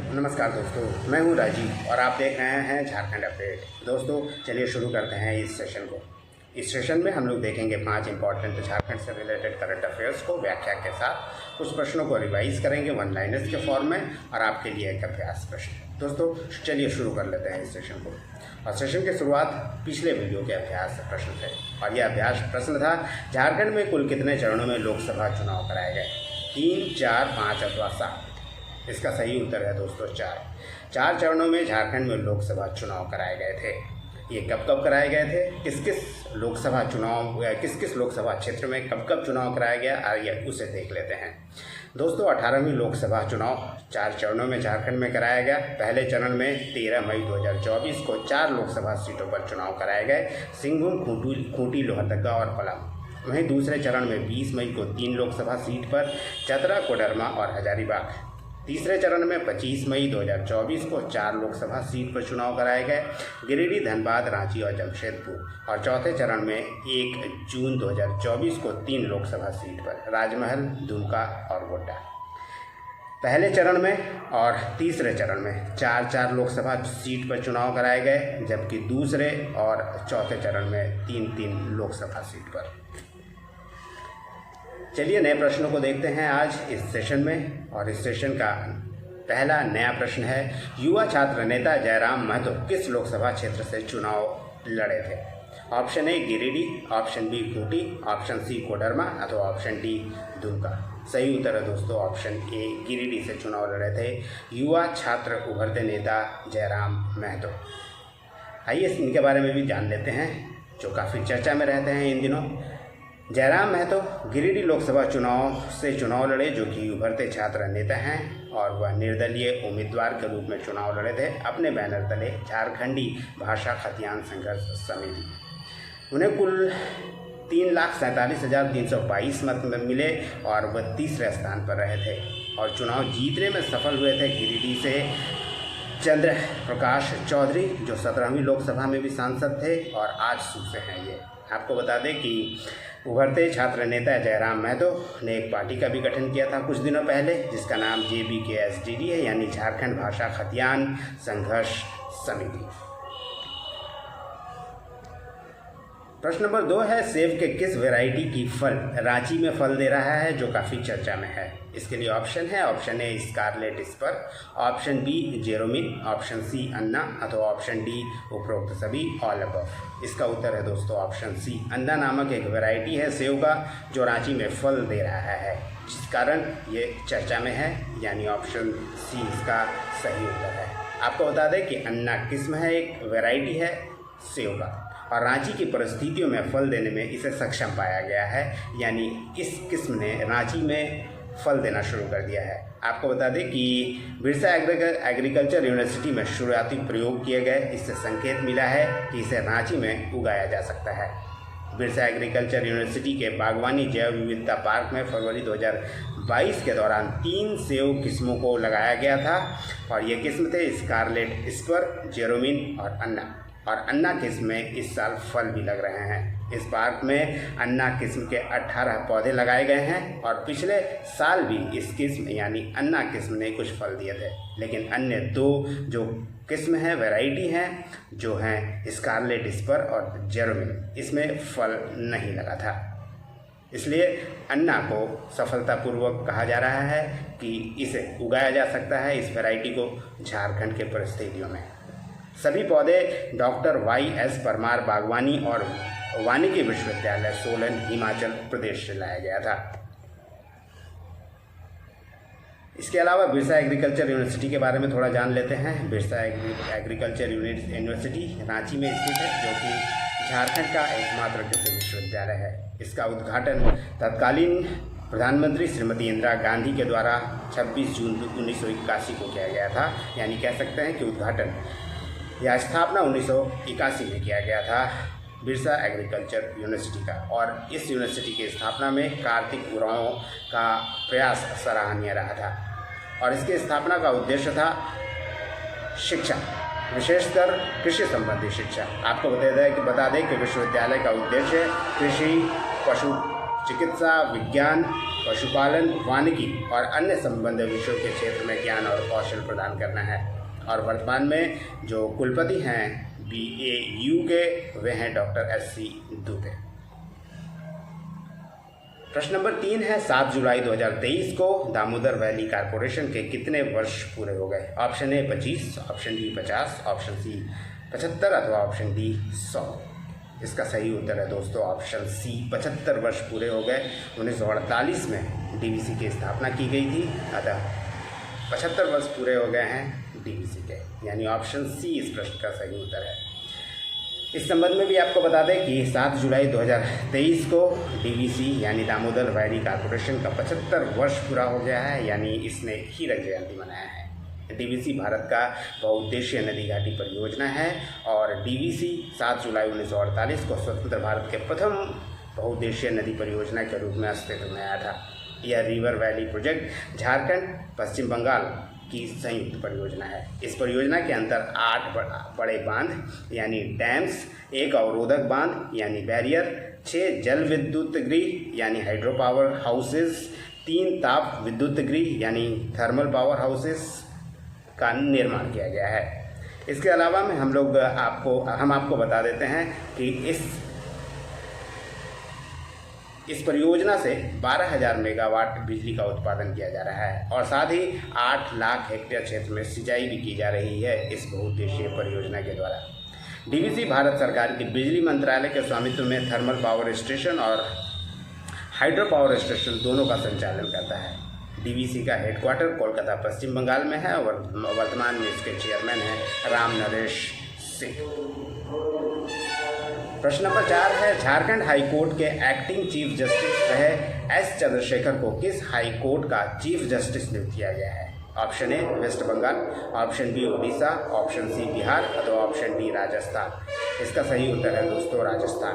नमस्कार दोस्तों, मैं हूं राजीव और आप देख रहे हैं झारखंड अपडेट। दोस्तों चलिए शुरू करते हैं इस सेशन को। इस सेशन में हम लोग देखेंगे 5 इंपॉर्टेंट झारखंड से रिलेटेड करंट अफेयर्स को व्याख्या के साथ। कुछ प्रश्नों को रिवाइज करेंगे वन लाइनर्स के फॉर्म में और आपके लिए एक अभ्यास प्रश्न। दोस्तों चलिए शुरू कर लेते हैं इस सेशन को। और सेशन की शुरुआत पिछले वीडियो के अभ्यास प्रश्न से, और यह अभ्यास प्रश्न था, झारखंड में कुल कितने चरणों में लोकसभा चुनाव कराए गए? 3, 4, 5 अथवा 7? इसका सही उत्तर है दोस्तों 4 चरणों में झारखंड में लोकसभा चुनाव कराए गए थे। ये कब कब कराए गए थे, किस किस लोकसभा क्षेत्र में कब कब चुनाव कराया गया, आइए उसे देख लेते हैं। दोस्तों 18वीं लोकसभा चुनाव 4 चरणों में झारखंड में कराया गया। पहले चरण में 13 मई 2024 को 4 लोकसभा सीटों पर चुनाव कराए गए, सिंहभूम, खूंटी, लोहरदगा और पलामू। वहीं दूसरे चरण में 20 मई को 3 लोकसभा सीट पर चतरा, कोडरमा और हजारीबाग। तीसरे चरण में 25 मई 2024 को 4 लोकसभा सीट पर चुनाव कराए गए, गिरिडीह, धनबाद, रांची और जमशेदपुर। और चौथे चरण में 1 जून 2024 को 3 लोकसभा सीट पर राजमहल, दुमका और गोड्डा। पहले चरण में और तीसरे चरण में 4 लोकसभा सीट पर चुनाव कराए गए, जबकि दूसरे और चौथे चरण में 3 लोकसभा सीट पर। चलिए नए प्रश्नों को देखते हैं आज इस सेशन में। और इस सेशन का पहला नया प्रश्न है, युवा छात्र नेता जयराम महतो किस लोकसभा क्षेत्र से चुनाव लड़े थे? Option A Giridih, option B Khunti, option C Koderma अथवा ऑप्शन डी दुमका। सही उत्तर है दोस्तों ऑप्शन ए, गिरिडीह से चुनाव लड़े थे युवा छात्र उभरते नेता जयराम महतो। आइए इनके बारे में भी जान लेते हैं, जो काफ़ी चर्चा में रहते हैं इन दिनों। जयराम महतो गिरिडीह लोकसभा चुनाव लड़े, जो कि उभरते छात्र नेता हैं, और वह निर्दलीय उम्मीदवार के रूप में चुनाव लड़े थे अपने बैनर तले झारखंडी भाषा खतियान संघर्ष समिति। उन्हें कुल 3,47,322 मत मिले और वह तीसरे स्थान पर रहे थे और चुनाव जीतने में सफल हुए थे गिरिडीह से चंद्र प्रकाश चौधरी, जो 17वीं लोकसभा में भी सांसद थे और आज से हैं ये। आपको बता दें कि उभरते छात्र नेता जयराम महतो ने एक पार्टी का भी गठन किया था कुछ दिनों पहले, जिसका नाम JBKSDD है, यानी झारखंड भाषा खतियान संघर्ष समिति। प्रश्न नंबर 2 है, सेब के किस वैरायटी की फल रांची में फल दे रहा है, जो काफ़ी चर्चा में है? इसके लिए ऑप्शन है, option A scarlet spur, option B Jeromin, option C Anna अथवा ऑप्शन डी उपरोक्त सभी, ऑल अबव। इसका उत्तर है दोस्तों ऑप्शन सी, अन्ना नामक एक वैरायटी है सेब का जो रांची में फल दे रहा है, जिस कारण ये चर्चा में है, यानी ऑप्शन सी इसका सही उत्तर है। आपको बता दें कि अन्ना किस्म है, एक वैरायटी है सेब का, और रांची की परिस्थितियों में फल देने में इसे सक्षम पाया गया है, यानी इस किस्म ने रांची में फल देना शुरू कर दिया है। आपको बता दें कि बिरसा एग्रीकल्चर यूनिवर्सिटी में शुरुआती प्रयोग किए गए, इससे संकेत मिला है कि इसे रांची में उगाया जा सकता है। बिरसा एग्रीकल्चर यूनिवर्सिटी के बागवानी जैव विविधता पार्क में फरवरी 2022 के दौरान 3 सेब किस्मों को लगाया गया था, और ये किस्म थे स्कारलेट स्पर, जेरोमिन और अन्ना। और अन्ना किस्म में इस साल फल भी लग रहे हैं। इस पार्क में अन्ना किस्म के 18 पौधे लगाए गए हैं और पिछले साल भी इस किस्म यानी अन्ना किस्म ने कुछ फल दिए थे, लेकिन अन्य 2 जो किस्म हैं, वैरायटी हैं, जो हैं स्कारलेट स्पर और जेरोमिन, इसमें फल नहीं लगा था। इसलिए अन्ना को सफलतापूर्वक कहा जा रहा है कि इसे उगाया जा सकता है, इस वैरायटी को झारखंड के परिस्थितियों में। सभी पौधे डॉक्टर YS परमार बागवानी और वानिकी विश्वविद्यालय सोलन, हिमाचल प्रदेश से लाया गया था। इसके अलावा बिरसा एग्रीकल्चर यूनिवर्सिटी के बारे में थोड़ा जान लेते हैं। बिरसा एग्रीकल्चर यूनिवर्सिटी रांची में स्थित है, जो कि झारखंड का एकमात्र कृषि विश्वविद्यालय है। इसका उद्घाटन तत्कालीन प्रधानमंत्री श्रीमती इंदिरा गांधी के द्वारा 26 जून 1981 को किया गया था, यानी कह सकते हैं कि उद्घाटन या स्थापना 1981 में किया गया था बिरसा एग्रीकल्चर यूनिवर्सिटी का। और इस यूनिवर्सिटी की स्थापना में कार्तिक उरांव का प्रयास सराहनीय रहा था, और इसकी स्थापना का उद्देश्य था शिक्षा, विशेषकर कृषि संबंधी शिक्षा। आपको बता दें कि विश्वविद्यालय का उद्देश्य कृषि, पशु चिकित्सा, विज्ञान, पशुपालन, वानिकी और अन्य संबंध विषयों के क्षेत्र में ज्ञान और कौशल प्रदान करना है। और वर्तमान में जो कुलपति हैं BAU के, वे हैं डॉक्टर SC दुबे। प्रश्न नंबर 3 है 7 जुलाई 2023 को दामोदर वैली कारपोरेशन के कितने वर्ष पूरे हो गए? Option A 25, option B 50, option C 75 अथवा ऑप्शन डी 100। इसका सही उत्तर है दोस्तों ऑप्शन सी 75 वर्ष पूरे हो गए। 1948 में DVC की स्थापना की गई थी, अतः 75 वर्ष पूरे हो गए हैं DVC के, यानी ऑप्शन सी इस प्रश्न का सही उत्तर है। इस संबंध में भी आपको बता दें कि 7 जुलाई 2023 को DVC यानी दामोदर वैली कारपोरेशन का 75 वर्ष पूरा हो गया है, यानी इसने हीरक जयंती मनाया है। DVC भारत का बहुउद्देशीय नदी घाटी परियोजना है और DVC 7 जुलाई 1948 को स्वतंत्र भारत के प्रथम बहुउद्देशीय नदी परियोजना के रूप में अस्तित्व में आया था। यह रिवर वैली प्रोजेक्ट झारखंड, पश्चिम बंगाल की संयुक्त परियोजना है। इस परियोजना के अंतर 8 बड़े बांध यानी डैम्स, 1 अवरोधक बांध यानी बैरियर, 6 जल विद्युत गृह यानी हाइड्रो पावर हाउसेस, 3 ताप विद्युत गृह यानी थर्मल पावर हाउसेस का निर्माण किया गया है। इसके अलावा में हम आपको बता देते हैं कि इस परियोजना से 12,000 मेगावाट बिजली का उत्पादन किया जा रहा है और साथ ही 8 लाख हेक्टेयर क्षेत्र में सिंचाई भी की जा रही है इस बहुउद्देशीय परियोजना के द्वारा। DVC भारत सरकार के बिजली मंत्रालय के स्वामित्व में थर्मल पावर स्टेशन और हाइड्रो पावर स्टेशन दोनों का संचालन करता है। DVC का हेडक्वार्टर कोलकाता, पश्चिम बंगाल में है और वर्तमान में इसके चेयरमैन हैं राम नरेश सिंह। प्रश्न नंबर 4 है झारखंड हाई कोर्ट के एक्टिंग चीफ जस्टिस रहे S चंद्रशेखर को किस हाई कोर्ट का चीफ जस्टिस नियुक्त किया गया है? Option A West Bengal, option B Orissa, option C Bihar अथवा ऑप्शन डी राजस्थान। इसका सही उत्तर है दोस्तों राजस्थान।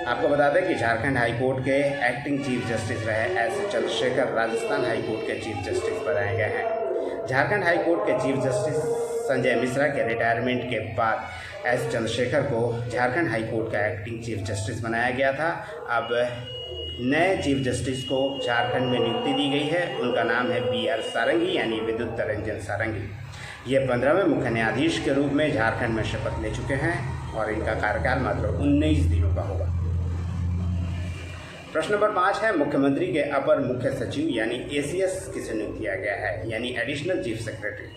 आपको बता दें कि झारखंड हाई कोर्ट के एक्टिंग चीफ जस्टिस रहे S Chandrashekhar Rajasthan high court के चीफ जस्टिस बनाए गए हैं। झारखंड हाई कोर्ट के चीफ जस्टिस संजय मिश्रा के रिटायरमेंट के बाद S चंद्रशेखर को झारखंड हाई कोर्ट का एक्टिंग चीफ जस्टिस बनाया गया था। अब नए चीफ जस्टिस को झारखंड में नियुक्ति दी गई है। उनका नाम है BR सारंगी यानी विद्युत रंजन सारंगी। ये 15वें मुख्य न्यायाधीश के रूप में झारखंड में शपथ ले चुके हैं और इनका कार्यकाल मात्र 19 दिनों का होगा। प्रश्न नंबर 5 है मुख्यमंत्री के अपर मुख्य सचिव यानी ACS किसे नियुक्त किया गया है, यानी additional chief secretary?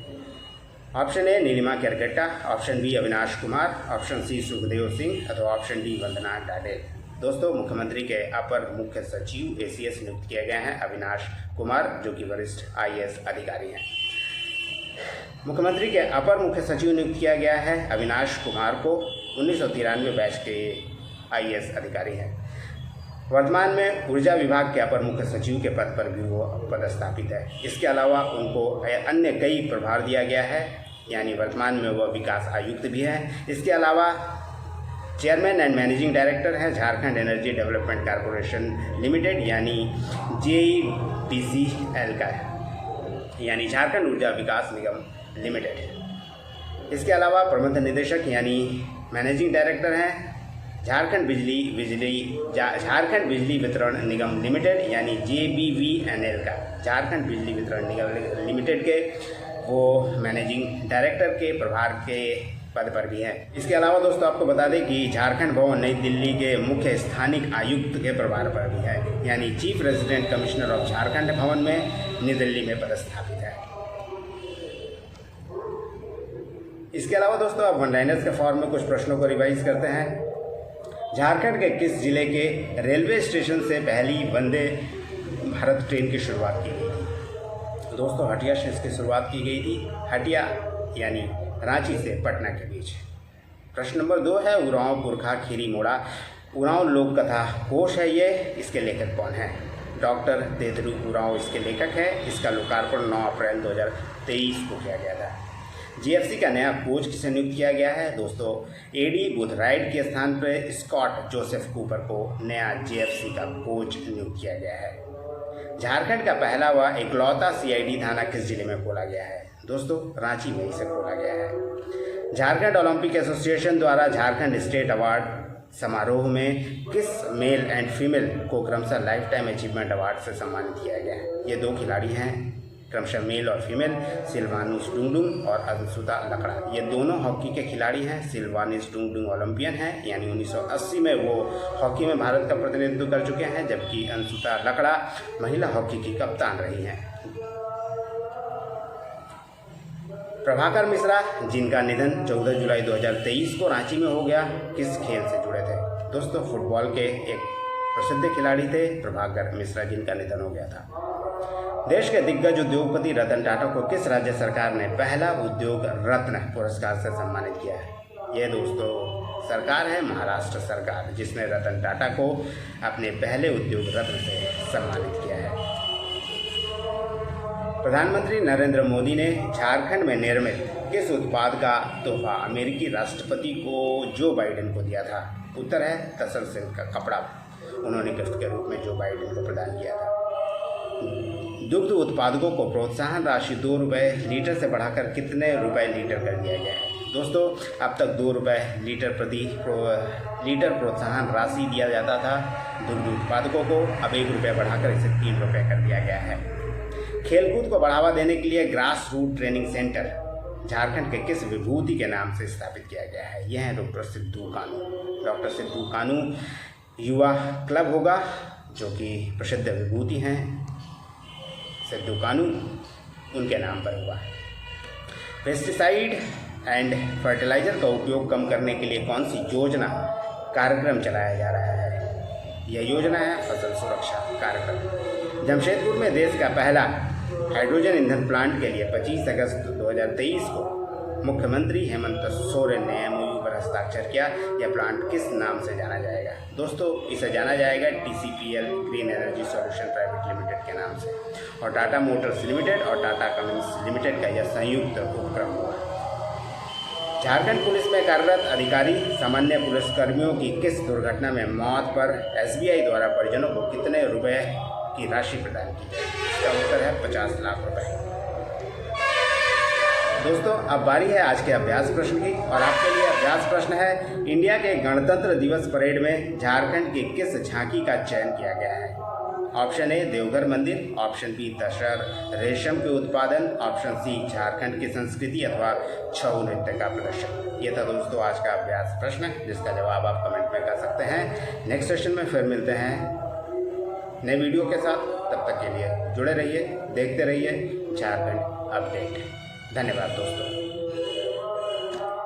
Option A Nilima Kerketta, option B Avinash Kumar, option C Sukhdev Singh अथवा ऑप्शन डी वंदना डाडेल। दोस्तों मुख्यमंत्री के अपर मुख्य सचिव ACS नियुक्त किए गए हैं अविनाश कुमार, जो कि वरिष्ठ IAS अधिकारी हैं। मुख्यमंत्री के अपर मुख्य सचिव नियुक्त किया गया है अविनाश कुमार को, 1993 बैच के IAS अधिकारी हैं। वर्तमान में ऊर्जा विभाग के अपर मुख्य सचिव के पद पर भी वो पदस्थापित है। इसके अलावा उनको अन्य कई प्रभार दिया गया है, यानी वर्तमान में वह विकास आयुक्त भी हैं। इसके अलावा चेयरमैन एंड मैनेजिंग डायरेक्टर हैं Jharkhand energy development corporation limited यानी JEDCL का है, यानी झारखंड ऊर्जा विकास निगम लिमिटेड। इसके अलावा प्रबंध निदेशक यानी मैनेजिंग डायरेक्टर हैं झारखंड बिजली वितरण निगम लिमिटेड यानी JBVNL का। झारखंड बिजली वितरण निगम लिमिटेड के वो मैनेजिंग डायरेक्टर के प्रभार के पद पर भी हैं। इसके अलावा दोस्तों आपको बता दें कि झारखंड भवन नई दिल्ली के मुख्य स्थानिक आयुक्त के प्रभार पर भी है, यानी chief resident commissioner of Jharkhand भवन में नई दिल्ली में पदस्थापित है। इसके अलावा दोस्तों आप वन लाइनर्स के फॉर्म में कुछ प्रश्नों को रिवाइज करते हैं। झारखंड के किस जिले के रेलवे स्टेशन से पहली वंदे भारत ट्रेन की शुरुआत की गई थी? दोस्तों हटिया से इसकी शुरुआत की गई थी, हटिया यानी रांची से पटना के बीच। प्रश्न नंबर 2 है उरांव पुरखा खीरी मोड़ा उरांव लोक कथा कोश है ये, इसके लेखक कौन है? डॉक्टर तेतरू उरांव इसके लेखक है। इसका लोकार्पण 9 अप्रैल 2023 को किया गया था। GFC का नया कोच किसे नियुक्त किया गया है? दोस्तों AD बुथराइट के स्थान पर स्कॉट जोसेफ कूपर को नया GFC का कोच नियुक्त किया गया है। झारखंड का पहला व इकलौता CID थाना किस जिले में खोला गया है? दोस्तों रांची में इसे खोला गया है। झारखंड ओलंपिक एसोसिएशन द्वारा झारखंड स्टेट अवार्ड समारोह में किस मेल एंड फीमेल को क्रमशः लाइफ टाइम अचीवमेंट अवार्ड से सम्मानित किया गया है? ये 2 खिलाड़ी हैं, क्रमशः मेल और फीमेल, सिल्वानुस डुंगडुंग और अंशुता लकड़ा। ये दोनों हॉकी के खिलाड़ी हैं। सिल्वानुस डुंगडुंग ओलंपियन है, यानी 1980 में वो हॉकी में भारत का प्रतिनिधित्व कर चुके हैं, जबकि अंशुता लकड़ा महिला हॉकी की कप्तान रही हैं। प्रभाकर मिश्रा, जिनका निधन 14 जुलाई 2023 को रांची में हो गया, किस खेल से जुड़े थे? दोस्तों, फुटबॉल के एक प्रसिद्ध खिलाड़ी थे प्रभाकर मिश्रा, जिनका निधन हो गया था। देश के दिग्गज उद्योगपति रतन टाटा को किस राज्य सरकार ने पहला उद्योग रत्न पुरस्कार से सम्मानित किया है? यह दोस्तों सरकार है महाराष्ट्र सरकार, जिसने रतन टाटा को अपने पहले उद्योग रत्न से सम्मानित किया है। प्रधानमंत्री नरेंद्र मोदी ने झारखंड में निर्मित किस उत्पाद का तोहफा अमेरिकी राष्ट्रपति को जो बाइडेन को दिया था? उत्तर है तसर सिल्क का कपड़ा। उन्होंने गिफ्ट के रूप में जो बाइडेन को प्रदान किया था। दुग्ध उत्पादकों को प्रोत्साहन राशि 2 रुपये लीटर से बढ़ाकर कितने रुपए लीटर कर दिया गया है? दोस्तों, अब तक 2 रुपये लीटर प्रोत्साहन राशि दिया जाता था दुग्ध उत्पादकों को। अब 1 रुपये बढ़ाकर इसे 3 रुपये कर दिया गया है। खेलकूद को बढ़ावा देने के लिए grass root training centre Jharkhand के किस विभूति के नाम से स्थापित किया गया है? यह है डॉक्टर सिद्धू कानू। डॉक्टर सिद्धू कानू युवा क्लब होगा, जो कि प्रसिद्ध विभूति हैं सिद्धू कानू, उनके नाम पर हुआ। पेस्टिसाइड एंड फर्टिलाइज़र का उपयोग कम करने के लिए कौन सी योजना कार्यक्रम चलाया जा रहा है? यह योजना है फसल सुरक्षा कार्यक्रम। जमशेदपुर में देश का पहला हाइड्रोजन ईंधन प्लांट के लिए 25 अगस्त 2023 को मुख्यमंत्री हेमंत सोरेन ने MOU पर हस्ताक्षर किया। यह प्लांट किस नाम से जाना जाएगा? दोस्तों, इसे जाना जाएगा TCPL green energy solution private limited के नाम से। और टाटा मोटर्स लिमिटेड और टाटा कमिंस लिमिटेड का यह संयुक्त उपक्रम हुआ। झारखंड पुलिस में कार्यरत अधिकारी सामान्य पुलिसकर्मियों की किस दुर्घटना में मौत पर SBI द्वारा परिजनों को कितने रुपए की राशि प्रदान की जाए? इसका उत्तर है 50 लाख रुपए। दोस्तों, अब बारी है आज के अभ्यास प्रश्न की, और आपके लिए अभ्यास प्रश्न है, इंडिया के गणतंत्र दिवस परेड में झारखंड की किस झांकी का चयन किया गया है? ऑप्शन ए देवघर मंदिर, ऑप्शन बी तसर रेशम के उत्पादन, ऑप्शन सी झारखंड की संस्कृति अथवा छऊ नृत्य का प्रदर्शन। ये था दोस्तों आज का अभ्यास प्रश्न, जिसका जवाब आप कमेंट में कर सकते हैं। नेक्स्ट सेशन में फिर मिलते हैं नए वीडियो के साथ। तब तक के लिए जुड़े रहिए, देखते रहिए झारखंड अपडेट। धन्यवाद दोस्तों।